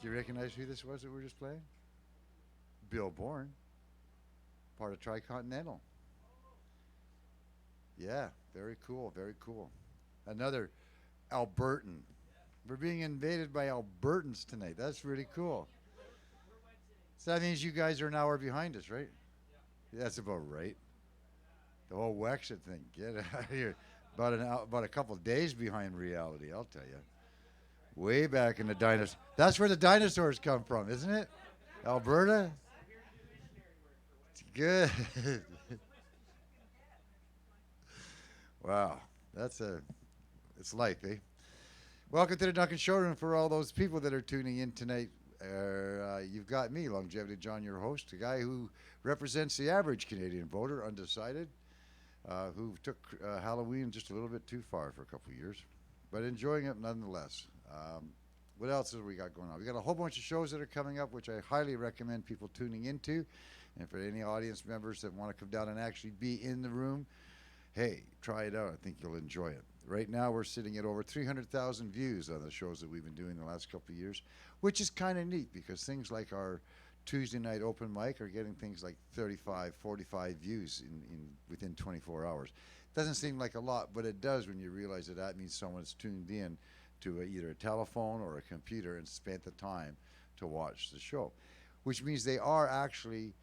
Do you recognize who this was that we were just playing? Bill Bourne, part of Tricontinental. Yeah, very cool, very cool. Another Albertan. We're being invaded by Albertans tonight. That's really cool. So that means you guys are an hour behind us, right? That's about right. The whole Wexit thing. Get out of here. About a couple of days behind reality, I'll tell you. Way back in the dinosaurs. That's where the dinosaurs come from, isn't it? Alberta? Good. Wow. That's a, it's life, eh? Welcome to the Duncan Showroom for all those people that are tuning in tonight. You've got me, Longevity John, your host, a guy who represents the average Canadian voter, undecided, who took Halloween just a little bit too far for a couple of years, but enjoying it nonetheless. What else have we got going on? We got a whole bunch of shows that are coming up, which I highly recommend people tuning into. And for any audience members that want to come down and actually be in the room, hey, try it out. I think you'll enjoy it. Right now, we're sitting at over 300,000 views on the shows that we've been doing the last couple of years, which is kind of neat because things like our Tuesday night open mic are getting things like 35, 45 views in within 24 hours. Doesn't seem like a lot, but it does when you realize that that means someone's tuned in to either a telephone or a computer and spent the time to watch the show, which means they are actually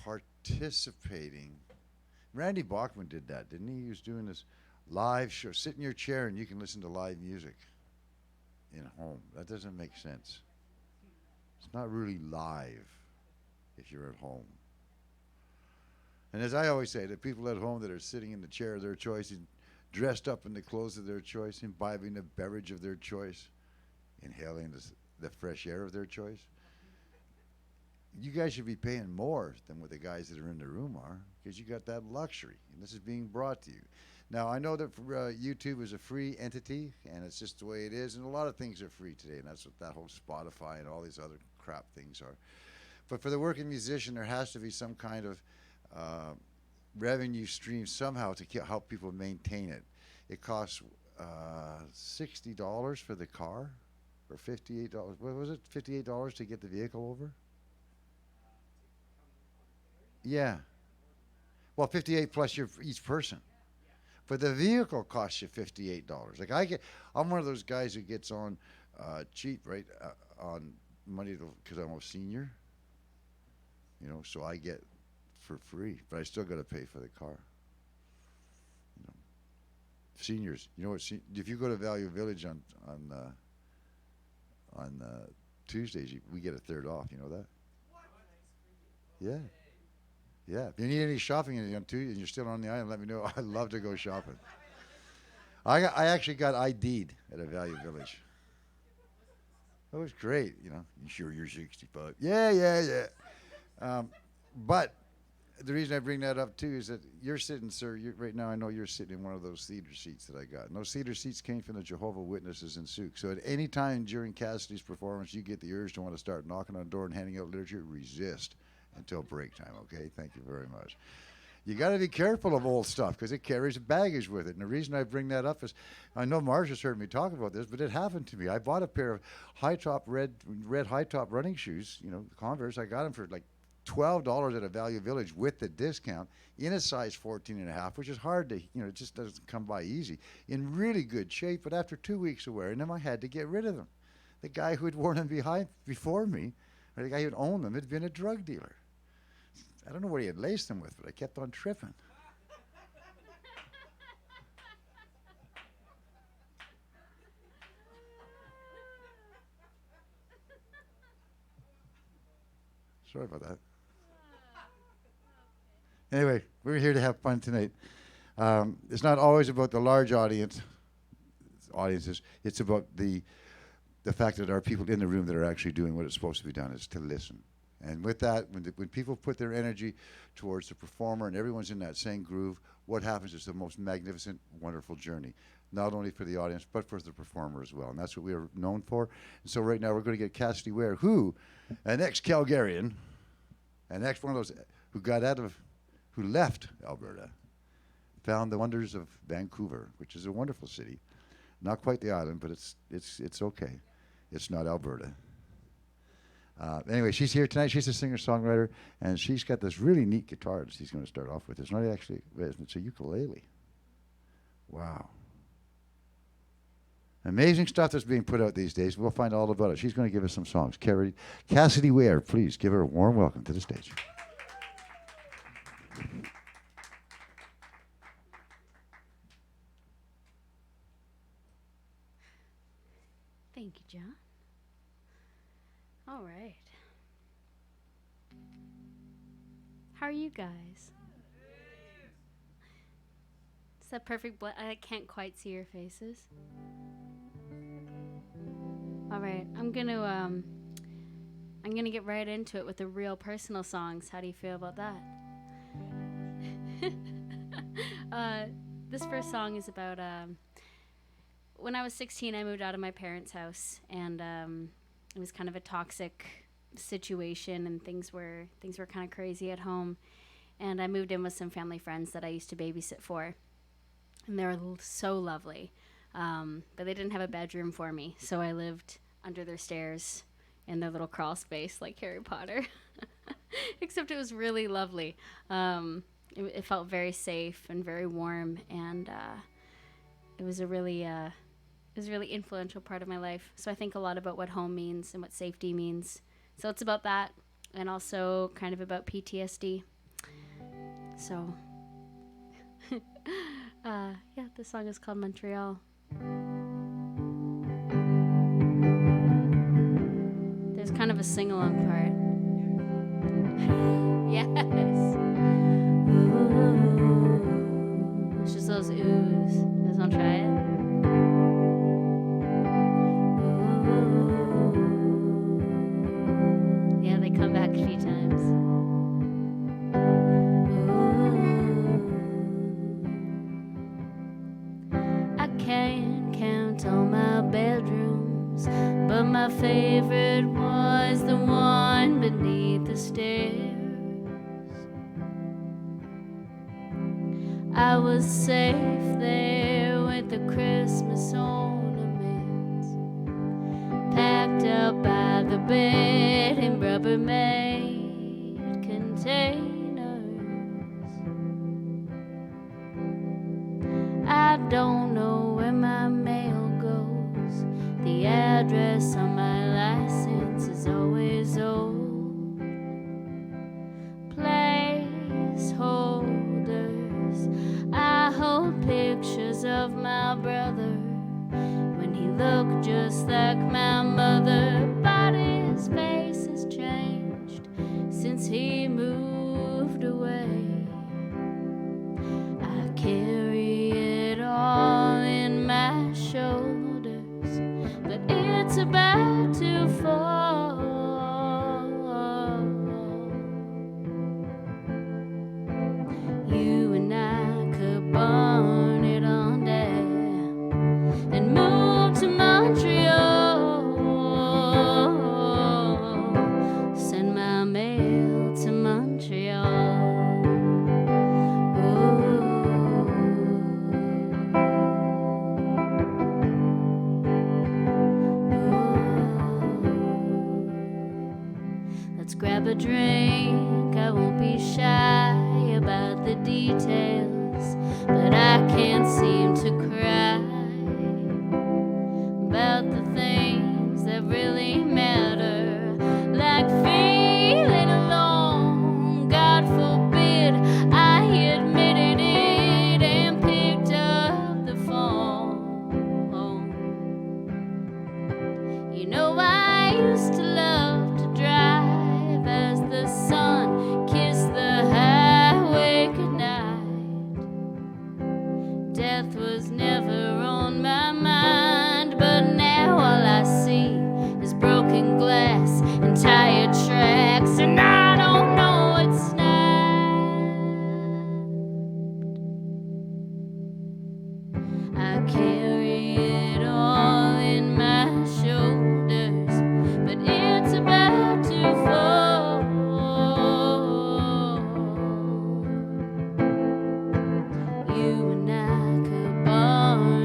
participating. Randy Bachman did that, didn't he? He was doing this live show. Sit in your chair and you can listen to live music in home. That doesn't make sense. It's not really live if you're at home. And as I always say, the people at home that are sitting in the chair of their choice, dressed up in the clothes of their choice, imbibing the beverage of their choice, inhaling the fresh air of their choice, you guys should be paying more than what the guys that are in the room are because you got that luxury, and this is being brought to you. Now, I know that YouTube is a free entity, and it's just the way it is, and a lot of things are free today, and that's what that whole Spotify and all these other crap things are. But for the working musician, there has to be some kind of revenue stream somehow to help people maintain it. It costs $60 for the car, or $58. What was it? $58 to get the vehicle over? Yeah. Well, 58 plus each person. But the vehicle costs you $58. Like I'm one of those guys who gets on cheap, right? On money because I'm a senior. You know, so I get for free, but I still got to pay for the car. You know, seniors. You know what? If you go to Value Village on Tuesdays, we get a third off. You know that? Yeah. Yeah, if you need any shopping on Tuesday and you're still on the island, let me know. I'd love to go shopping. I actually got ID'd at a Value Village. That was great, you know. You sure you're 65? Yeah. But the reason I bring that up too is that you're sitting, sir. Right now, I know you're sitting in one of those theater seats that I got. And those theater seats came from the Jehovah's Witnesses in Souk. So at any time during Cassidy's performance, you get the urge to want to start knocking on the door and handing out literature. Resist until break time, okay? Thank you very much. You got to be careful of old stuff because it carries baggage with it. And the reason I bring that up is I know Marcia's heard me talk about this, but it happened to me. I bought a pair of high-top red high-top running shoes, you know, Converse. I got them for like $12 at a Value Village with the discount in a size 14.5, which is hard to, you know, it just doesn't come by easy. In really good shape, but after 2 weeks of wearing them, I had to get rid of them. The guy who had worn them before me, or the guy who had owned them, had been a drug dealer. I don't know what he had laced them with, but I kept on tripping. Sorry about that. Anyway, we're here to have fun tonight. It's not always about the large audiences. It's about the fact that there are people in the room that are actually doing what it's supposed to be done, is to listen. And with that, when people put their energy towards the performer and everyone's in that same groove, what happens is the most magnificent, wonderful journey, not only for the audience, but for the performer as well. And that's what we are known for. And so right now we're going to get Cassidy Ware, who, an ex-Calgarian, an ex one of those who left Alberta, found the wonders of Vancouver, which is a wonderful city. Not quite the island, but it's okay. It's not Alberta. Anyway, she's here tonight. She's a singer-songwriter, and she's got this really neat guitar that she's going to start off with. It's not actually, it's a ukulele. Wow. Amazing stuff that's being put out these days. We'll find all about it. She's going to give us some songs. Cassidy Ware, please give her a warm welcome to the stage. Thank you, John. All right. How are you guys? Is that perfect? I can't quite see your faces. All right, I'm gonna get right into it with the real personal songs. How do you feel about that? This first song is about when I was 16, I moved out of my parents' house, and it was kind of a toxic situation, and things were kind of crazy at home. And I moved in with some family friends that I used to babysit for, and they were so lovely. But they didn't have a bedroom for me, so I lived under their stairs in their little crawl space like Harry Potter. Except it was really lovely. It felt very safe and very warm, and it was a really influential part of my life. So I think a lot about what home means and what safety means. So it's about that, and also kind of about PTSD. So, yeah, the song is called Montreal. There's kind of a sing-along part. Yes. Ooh. It's just those oohs. You guys want to try it? Ooh. Yeah, they come back a few times. Ooh. I can't count all my bedrooms, but my favorite was the one beneath the stairs. I was safe there with the Christmas ornaments, packed up by the bed in Rubbermaid containers. I don't know where my mail goes. The address on my license is always old. Placeholders. I hold pictures of my brother when he looked just like my mother, but his face has changed since he moved away. I carry it all in my shoulders, but it's about to fall. You and I could burn it on down and move to Montreal. Send my mail to Montreal. Let's grab a drink. I won't be shy about the details, but I can't seem to cry about the things that really matter, like feeling alone. God forbid I admitted it and picked up the phone. You know, I used to love to drive as the sun kissed the highway goodnight. Death was never on my mind, but now all I see is broken glass and tired tracks, and I don't know what's snapped. I carry it all in my shoulders, but it's about to fall. You and I could burn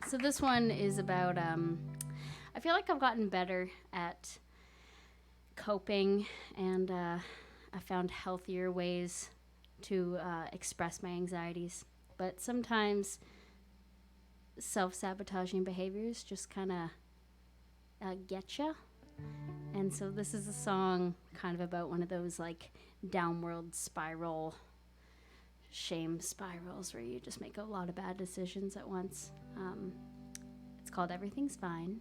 So this one is about, I feel like I've gotten better at coping, and I found healthier ways to express my anxieties. But sometimes self-sabotaging behaviors just kind of get you. And so this is a song kind of about one of those like downward spiral, shame spirals where you just make a lot of bad decisions at once. It's called Everything's Fine.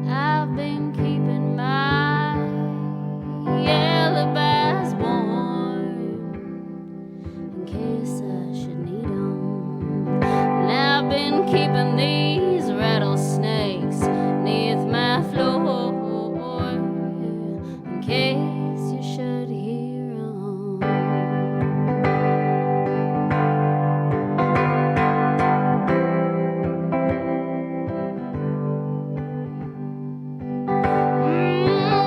I've been keeping my yellow bags warm in case I should need 'em. And I've been keeping these rattlesnakes neath my floor in case you should hear 'em.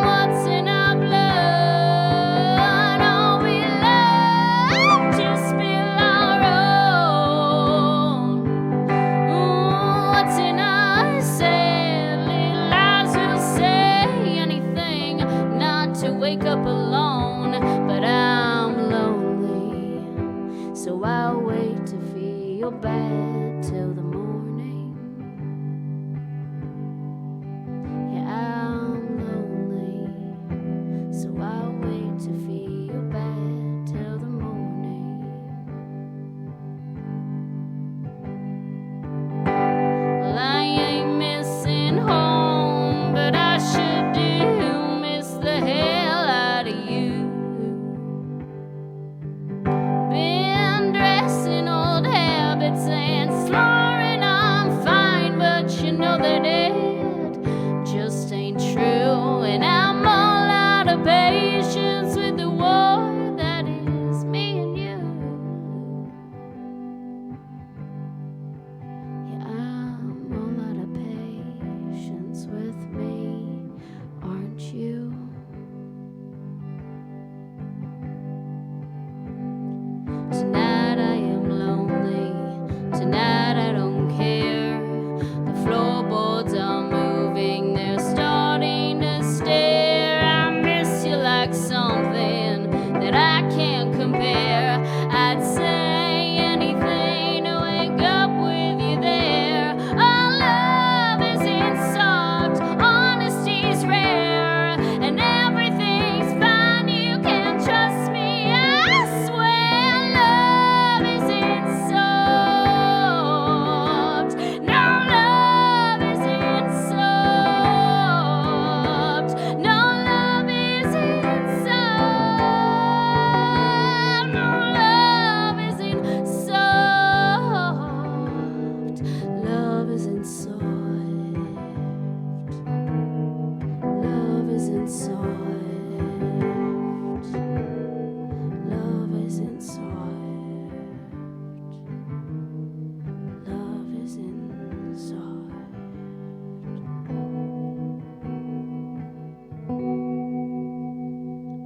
What's in our blood? All we love to spill our own. What's in our silly lives? We'll say anything not to wake up alone. But I'm lonely, so I'll wait to feel bad till the morning. Yeah, I'm lonely, so I'll wait to feel bad till the morning. Well, I ain't missing home, but I sure do miss the hell out of you. Been dressing old habits and slurring I'm fine, but you know that it just ain't true. And I'm all out of patience with the war that is me and you. Yeah, I'm all out of patience with me, aren't you? Tonight I am lonely. Tonight I don't care. The floorboards are moving. They're starting to stare. I miss you like something that I can't compare. I'd say anything to wake up with you there. Our love isn't soft. Honesty's rare. And everything's fine. You can trust me. I swear love isn't soft. No, love isn't soft. No, love isn't soft. No, love isn't soft. Love isn't soft. Love isn't soft. Love isn't soft. Love isn't soft.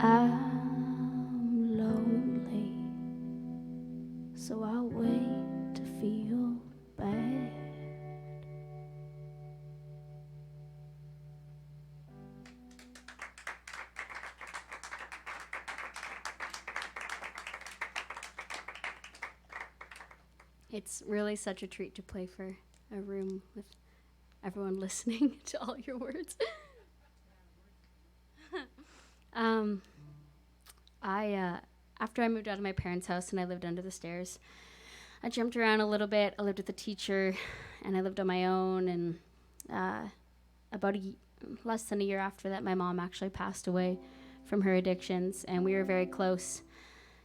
I'm lonely, so I'll wait to feel bad. It's really such a treat to play for a room with everyone listening to all your words. After I moved out of my parents' house and I lived under the stairs, I jumped around a little bit. I lived with a teacher, and I lived on my own. And about less than a year after that, my mom actually passed away from her addictions, and we were very close.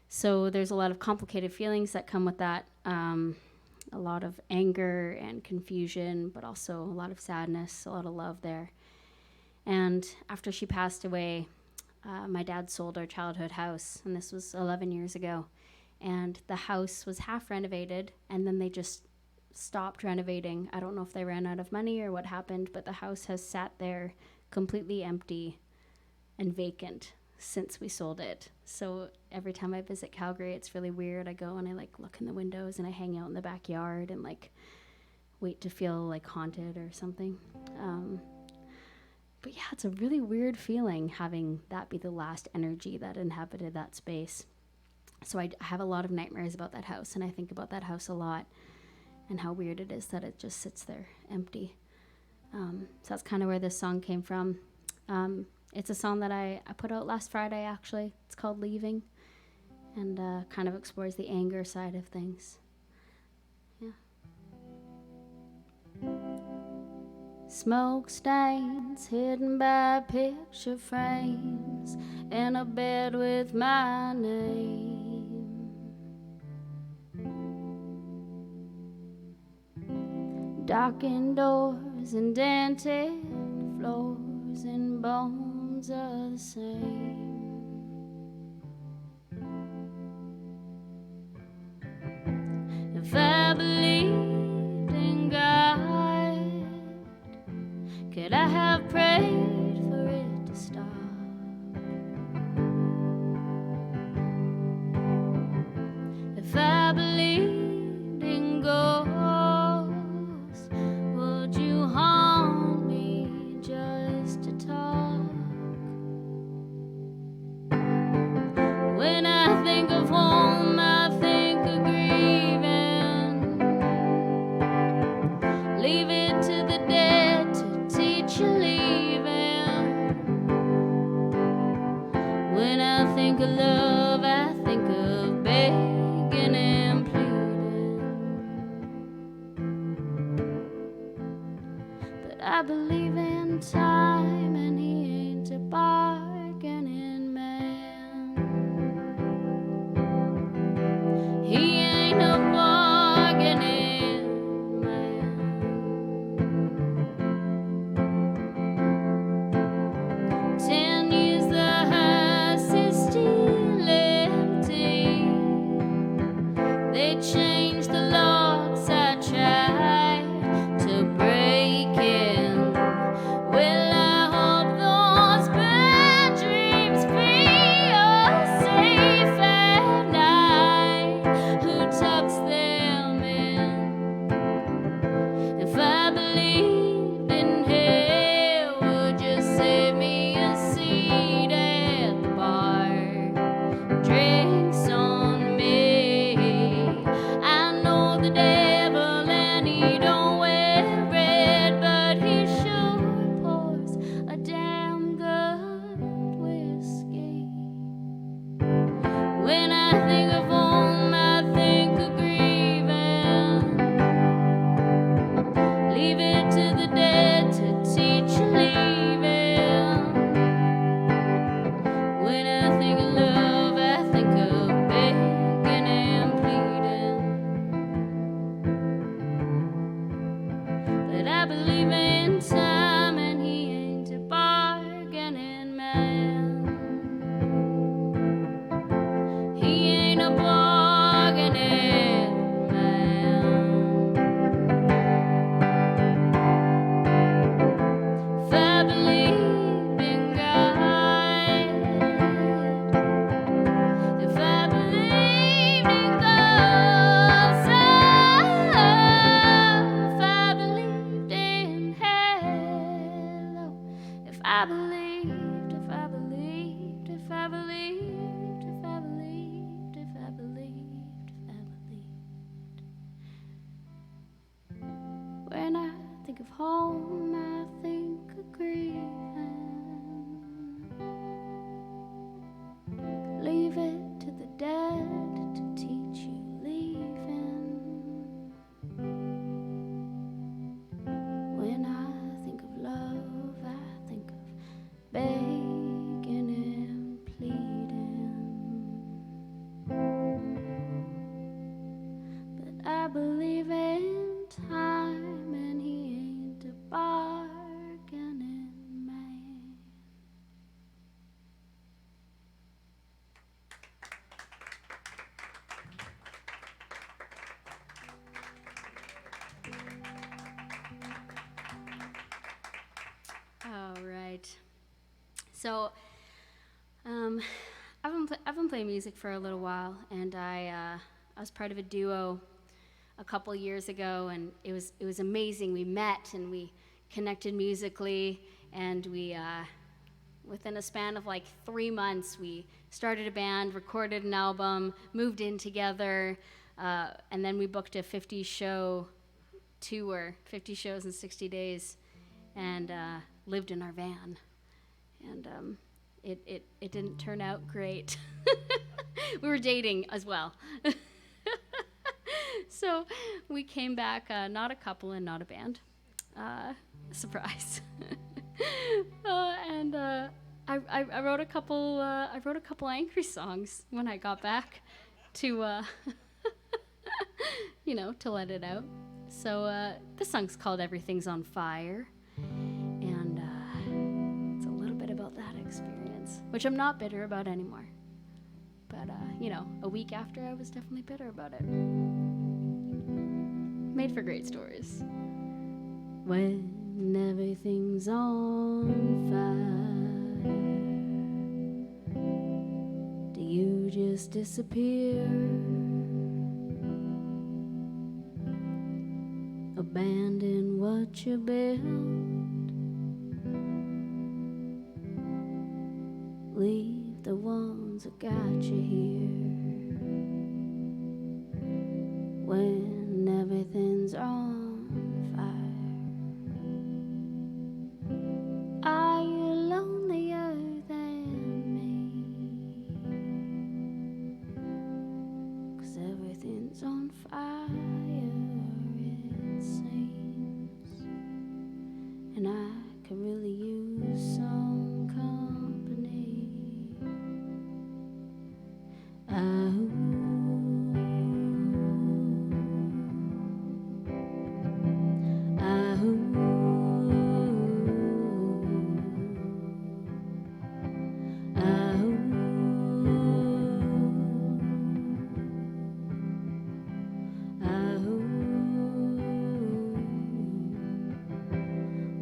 So there's a lot of complicated feelings that come with that. A lot of anger and confusion, but also a lot of sadness, a lot of love there. And after she passed away, my dad sold our childhood house, and this was 11 years ago. And the house was half renovated, and then they just stopped renovating. I don't know if they ran out of money or what happened, but the house has sat there completely empty and vacant since we sold it. So every time I visit Calgary, it's really weird. I go and I like look in the windows and I hang out in the backyard and like wait to feel like haunted or something. But yeah, it's a really weird feeling having that be the last energy that inhabited that space. So I have a lot of nightmares about that house, and I think about that house a lot and how weird it is that it just sits there empty. So that's kind of where this song came from. It's a song that I put out last Friday, actually. It's called Leaving, and kind of explores the anger side of things. Yeah. Smoke stains hidden by picture frames in a bed with my name. Darkened doors and dented floors and bones are the same. If I believed in God, could I have prayed for it to stop? If I believed in ghosts, would you haunt me just to talk? When I think of home, I think of grieving. Leave it to the dead to teach you leaving. When I think of love, I think of begging and pleading. But I believe in time, and he ain't a bargaining man. He ain't a bargaining man. 10 years the house is still empty. They changed the locks, I tried to break in. Well, I hope those bad dreams feel safe at night. Who tucks them in? If I believed in hell, would you save me a seat at the bar? Drinks on me. I know the devil and he don't wear red, but he sure pours a damn good whiskey. When I think of home, I think of grieving. Leave it to the dead to teach you leaving. When I think of love, I think of begging and pleading. But I believe in time, and he ain't a bargaining man. He ain't a bargaining man. If I believed in God, if I believed in ghosts, if I believed in hell, if I believed, if I believed, if I believed, if I believed, if I believed, if I believed. When I think of home, I think of grieving. Leave it to the dead to teach you leaving. When I think of love, I think of begging and pleading. So I've been playing music for a little while, and I was part of a duo a couple years ago, and it was amazing. We met and we connected musically, and we within a span of like 3 months, we started a band, recorded an album, moved in together, and then we booked a 50-show tour, 50 shows in 60 days, and lived in our van. And it didn't turn out great. We were dating as well. So we came back, not a couple and not a band. Surprise. And I wrote a couple. I wrote a couple angry songs when I got back to, to let it out. So the song's called "Everything's on Fire," and it's a little bit about that experience, which I'm not bitter about anymore. But a week after, I was definitely bitter about it. Made for great stories. When everything's on fire, do you just disappear? Abandon what you built, leave the ones that got you here. When everything's on fire, are you lonelier than me? 'Cause everything's on fire, it seems, and I could really use some company.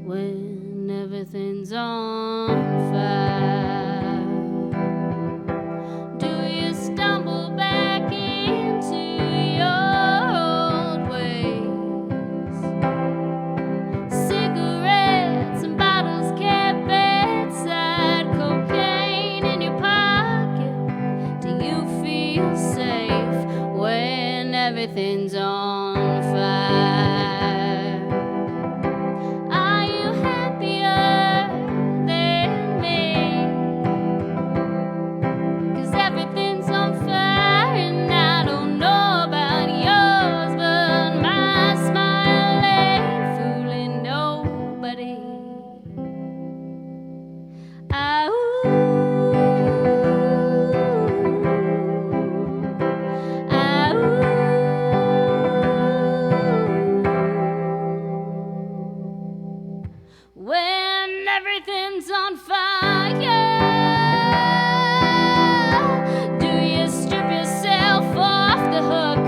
When everything's on fire, do you stumble back into your old ways? Cigarettes and bottles kept bedside, cocaine in your pocket. Do you feel safe when everything's on fire? When everything's on fire, do you strip yourself off the hook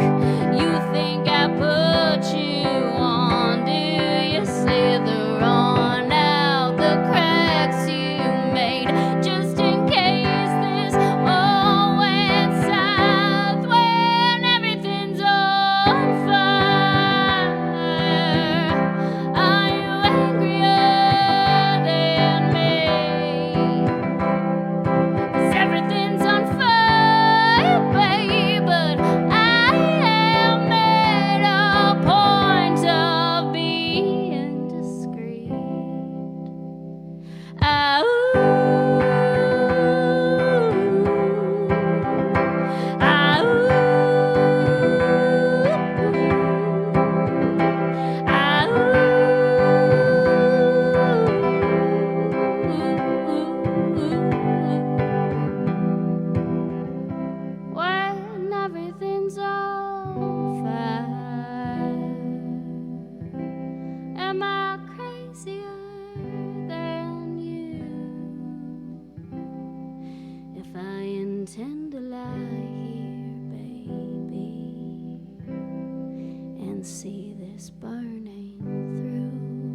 you think I put you on? Do you slither on out the cracks you made just in case this all went south? When everything's on fire, are you angrier? Everything's on fire, babe, but I am made a point of being discreet. When everything's on fire, am I crazier than you? If I intend to lie here, baby, and see this burning through,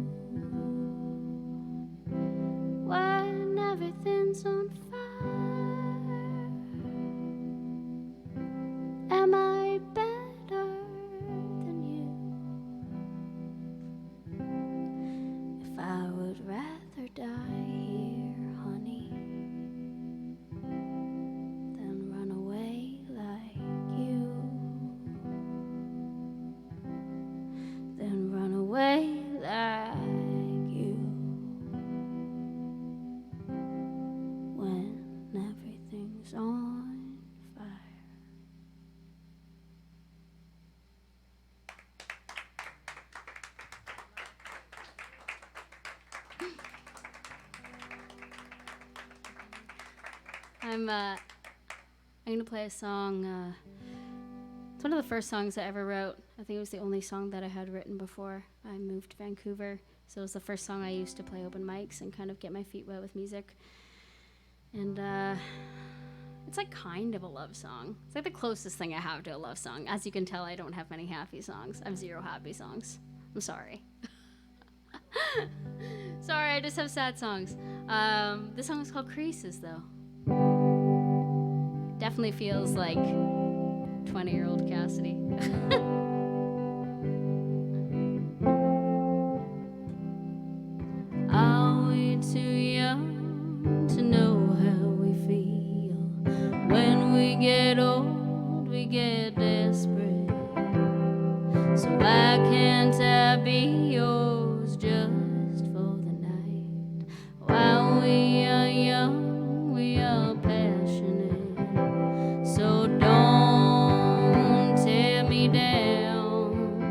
when everything's I'm gonna play a song. It's one of the first songs I ever wrote. I think it was the only song that I had written before I moved to Vancouver. So it was the first song I used to play open mics and kind of get my feet wet with music. And it's like kind of a love song. It's like the closest thing I have to a love song. As you can tell, I don't have many happy songs. I have 0 happy songs. I'm sorry. Sorry, I just have sad songs. This song is called Creases, though. Definitely feels like 20-year-old Cassidy. Are we too young to know how we feel? When we get old, we get desperate. So why can't I be yours just for the night? While we are young, we are passionate. So don't tear me down.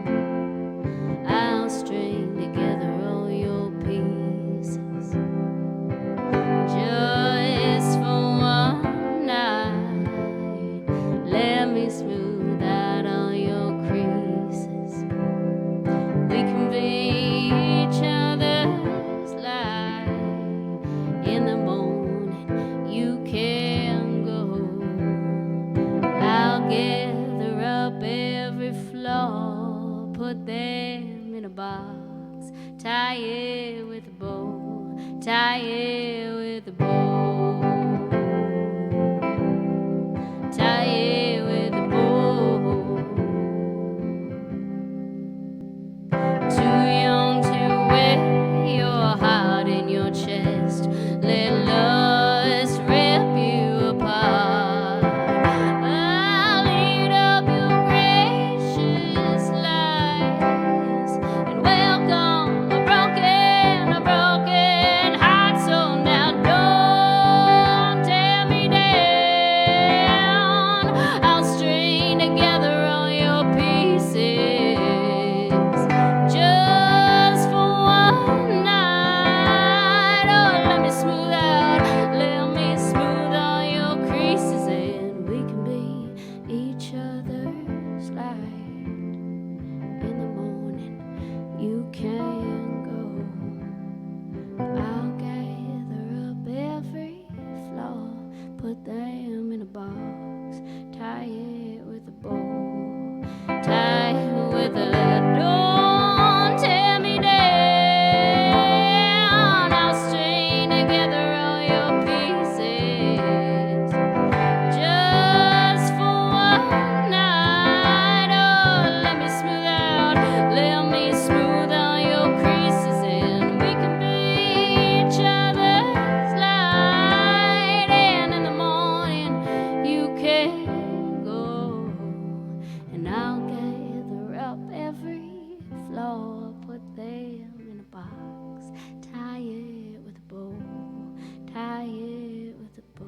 I'll string together all your pieces just for one night. Let me smooth out all your creases. We can be each other's light. In the morning, you can go. I'll gather up every flaw, put them in a box, tie it with a bow, tie it with a bow, tie it with a bow. Too young to wear your heart in your chest, let lust rip you apart. I'll eat up your gracious lies and welcome a broken heart. So now don't tear me down. I'll string together all your pieces just for one night. Oh, let me smooth all your creases, and we can be each other's light. In the morning, you can go. I'll gather up every flaw, put them in a box, tie it with a bow, tie it with a don't tear me down. I'll string together all your pieces just for one night. Oh, let me smooth all your creases, and we can be each other's light. And in the morning, you can go, and I'll gather up every flaw, put them in a box, tie it with a bow, tie it with a bow.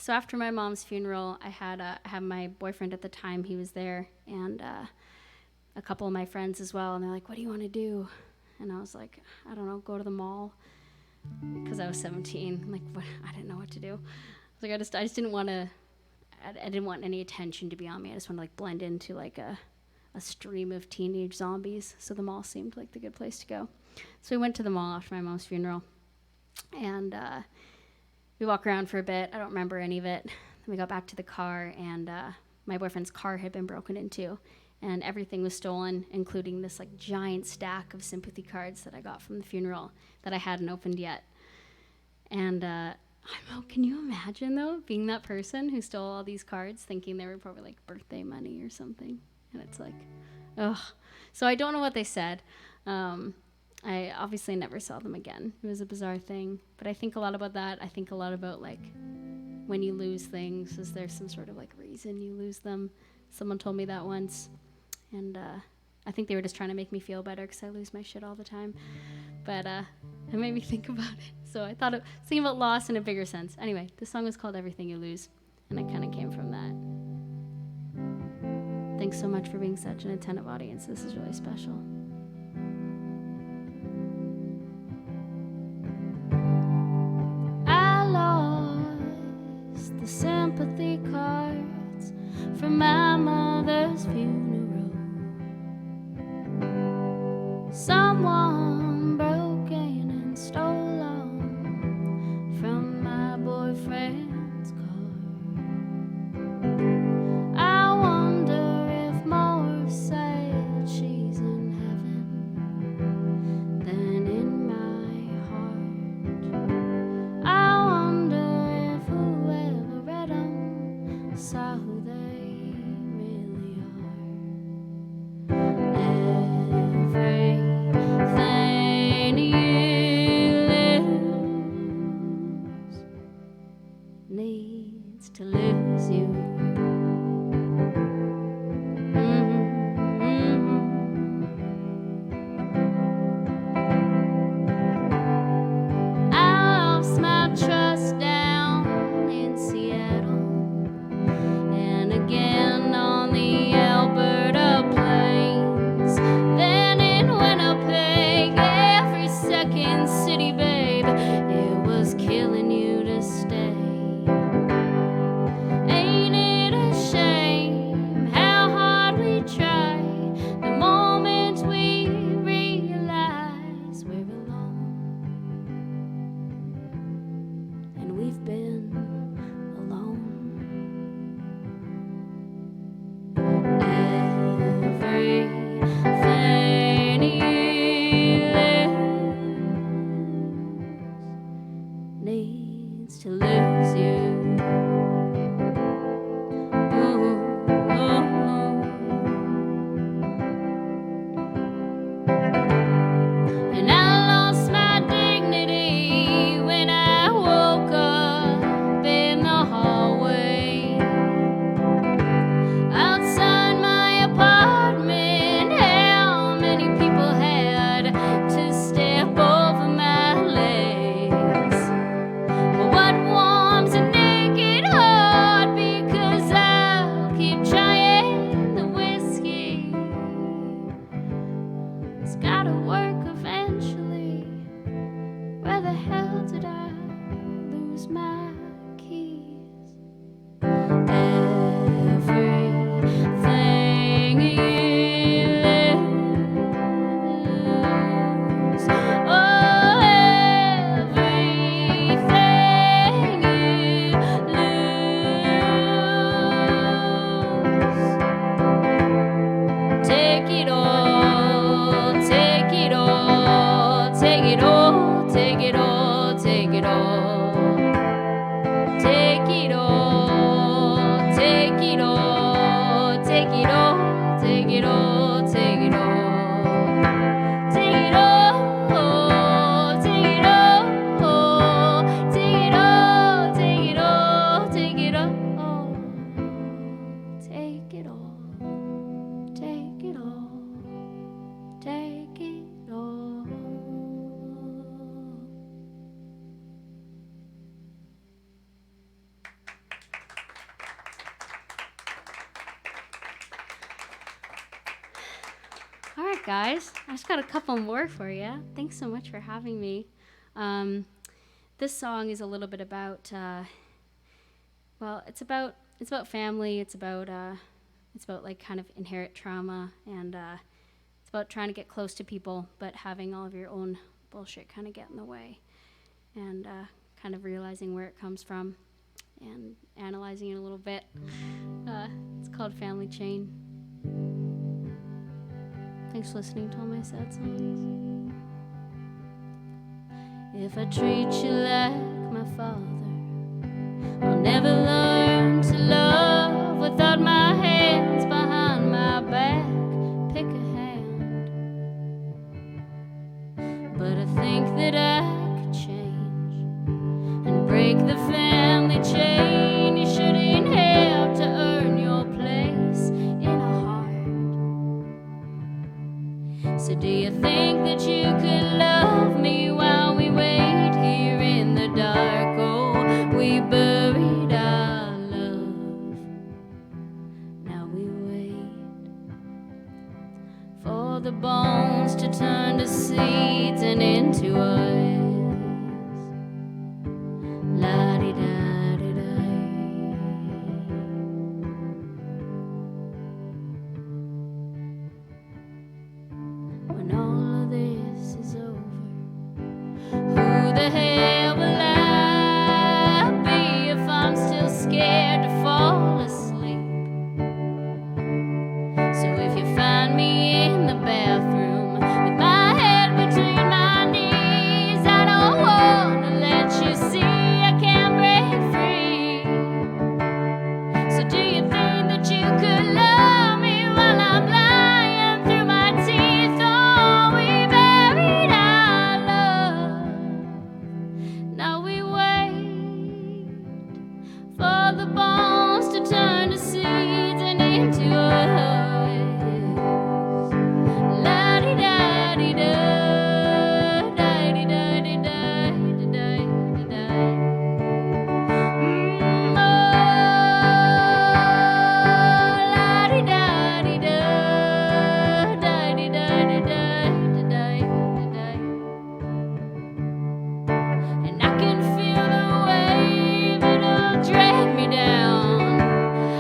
So after my mom's funeral, I had my boyfriend at the time. He was there, and a couple of my friends as well. And they're like, "What do you want to do?" And I was like, "I don't know, go to the mall," because I was 17. I'm like, what? I didn't know what to do. I was like, I just didn't want to. I didn't want any attention to be on me. I just want to like blend into like a stream of teenage zombies. So the mall seemed like the good place to go. So we went to the mall after my mom's funeral, and we walked around for a bit. I don't remember any of it. Then we got back to the car, and my boyfriend's car had been broken into, and everything was stolen, including this like giant stack of sympathy cards that I got from the funeral that I hadn't opened yet. And can you imagine though, being that person who stole all these cards, thinking they were probably like birthday money or something? And it's like, ugh. So I don't know what they said. I obviously never saw them again. It was a bizarre thing. But I think a lot about that. I think a lot about like when you lose things, is there some sort of like reason you lose them? Someone told me that once. And I think they were just trying to make me feel better because I lose my shit all the time. But it made me think about it. So I thought thinking about loss in a bigger sense. Anyway, this song is called Everything You Lose, and it kind of came from that. Thanks so much for being such an attentive audience. This is really special. I lost the sympathy cards from my mother's funeral. Someone broke in and stole on from my boyfriend's car. I wonder if more said she's in heaven than in my heart. I wonder if whoever read them saw who they really are. Everything you lose needs to lose you. Trust down in Seattle and again on the Alberta plains, then in Winnipeg, every second city, babe, it was killing you to stay. Ain't it a shame how hard we try the moment we realize we're alone? We've been alone. Everything you lose needs to lose you. And I lost my dignity when I woke up in the hallway outside my apartment. How many people had to step over my legs? What warms a naked heart? Because I'll keep trying the whiskey. It's gotta work eventually. Where the hell did I lose my keys? Everything you lose. Oh, everything you lose. Take it all, take it all, take it all, take it all, take it all. Take it all, take it all, take it all, take it all, take it all. Take it all, take it all, take it all, take it all, take it all. Take it all, take it all, take it all. All right, guys, I just got a couple more for you. Thanks so much for having me. This song is a little bit about, well, it's about family. It's about like kind of inherent trauma, and it's about trying to get close to people, but having all of your own bullshit kind of get in the way, and kind of realizing where it comes from, and analyzing it a little bit. It's called Family Chain. Thanks for listening to all my sad songs. If I treat you like my father, I'll never learn to love without my hands behind my back. Pick a hand. But I think that I could change and break the family chain. You shouldn't have to earn your place in a heart. So do you think that you could love me while we wait here for the bones to turn to seeds and into us. La-di-da-di-da. When all of this is over, who the hell will I be if I'm still scared to fall asleep? So if you find me in the bathroom with my head between my knees, I don't want to let you see I can't break free. So do you think that you could love me while I'm lying through my teeth? Oh, we buried our love. Now we wait for the bones to turn to seeds and into us. La-di-da-di-da, da-di-da-di-da-di-da-di-da. Oh, la-di-da-di-da, da-di-da-di-da-di-da-di-da. And I can feel the wave, it'll drag me down.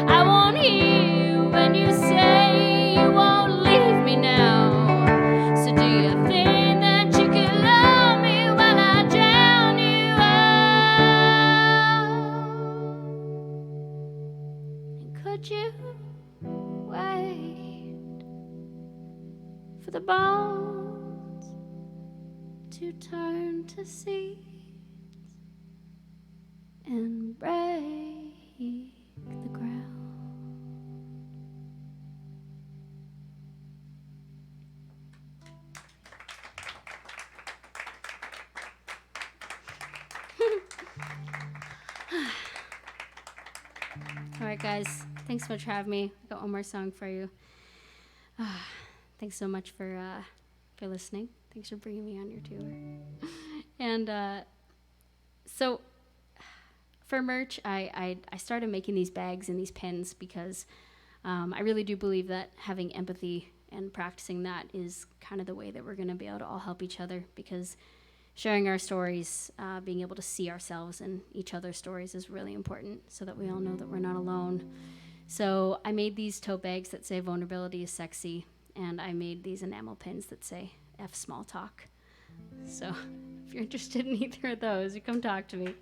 I won't hear you when you say you won't leave me now. So do you think that you can love me while I drown you out? And could you wait for the bones to turn to seeds and break the ground? All right, guys. Thanks so much for having me. I got one more song for you. Thanks so much for listening. Thanks for bringing me on your tour. And so for merch, I started making these bags and these pins because I really do believe that having empathy and practicing that is kind of the way that we're going to be able to all help each other, because sharing our stories, being able to see ourselves in each other's stories is really important so that we all know that we're not alone. So I made these tote bags that say vulnerability is sexy, and I made these enamel pins that say F small talk. So if you're interested in either of those, you come talk to me.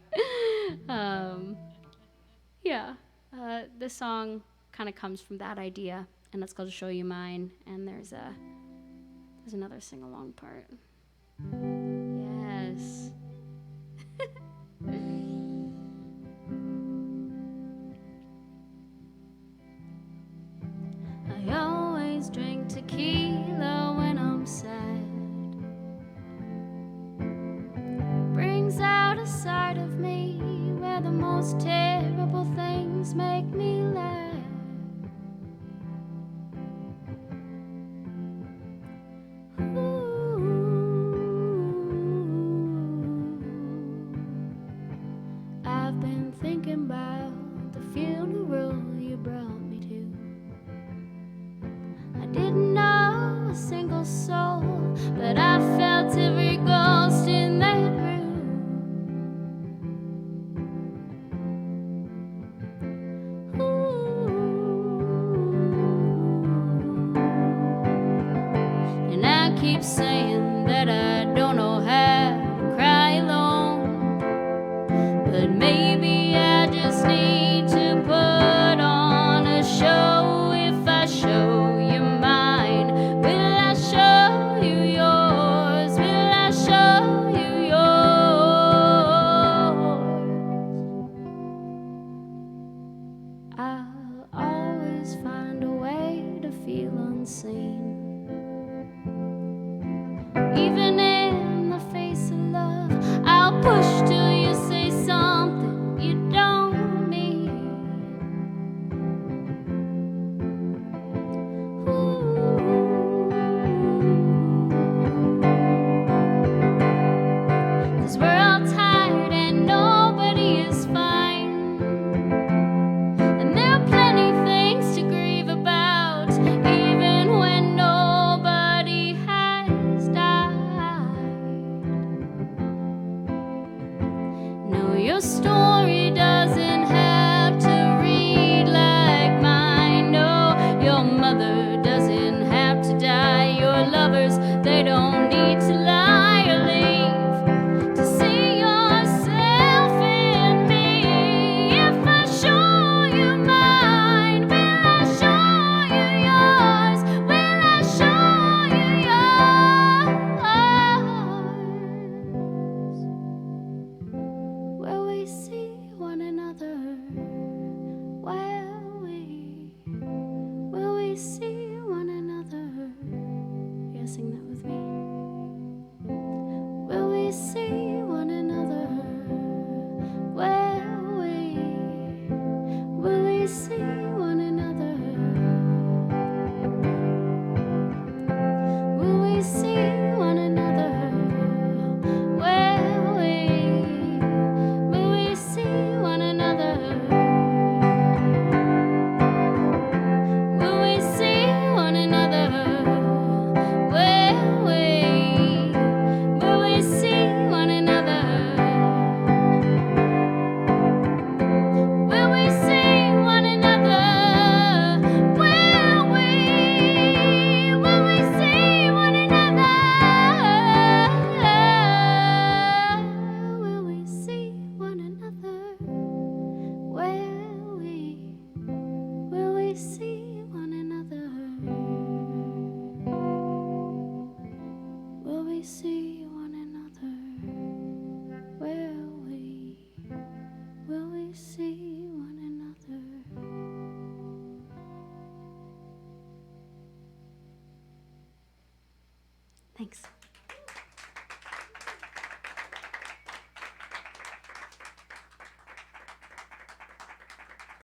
This song kind of comes from that idea, and it's called Show You Mine, and there's another sing-along part. Yes. I always drink tequila when I'm sad. Brings out a side of me where the most terrible things make me laugh. I've been thinking about the funeral you brought me to. I didn't know a single soul, but I felt every ghost in that room. And I keep saying that I don't know how to cry alone, but maybe I just need to put on a show. If I show you mine, will I show you yours? Will I show you yours? I'll always find a way to feel unseen, even in the face of love. I'll push till you say something you don't mean. Ooh. 'Cause we're all tired and nobody is fine, and there are plenty things to grieve about, even when no we see one another? You gotta sing that with me. Will we see one another? Will we see one another? Will we see one another? Will we see one another? Will we see one another? Will we see one another? Will we see one another? Will we see one another? Will we see one another? Will we see one another? Will we see one another? Will we see one another? Thanks.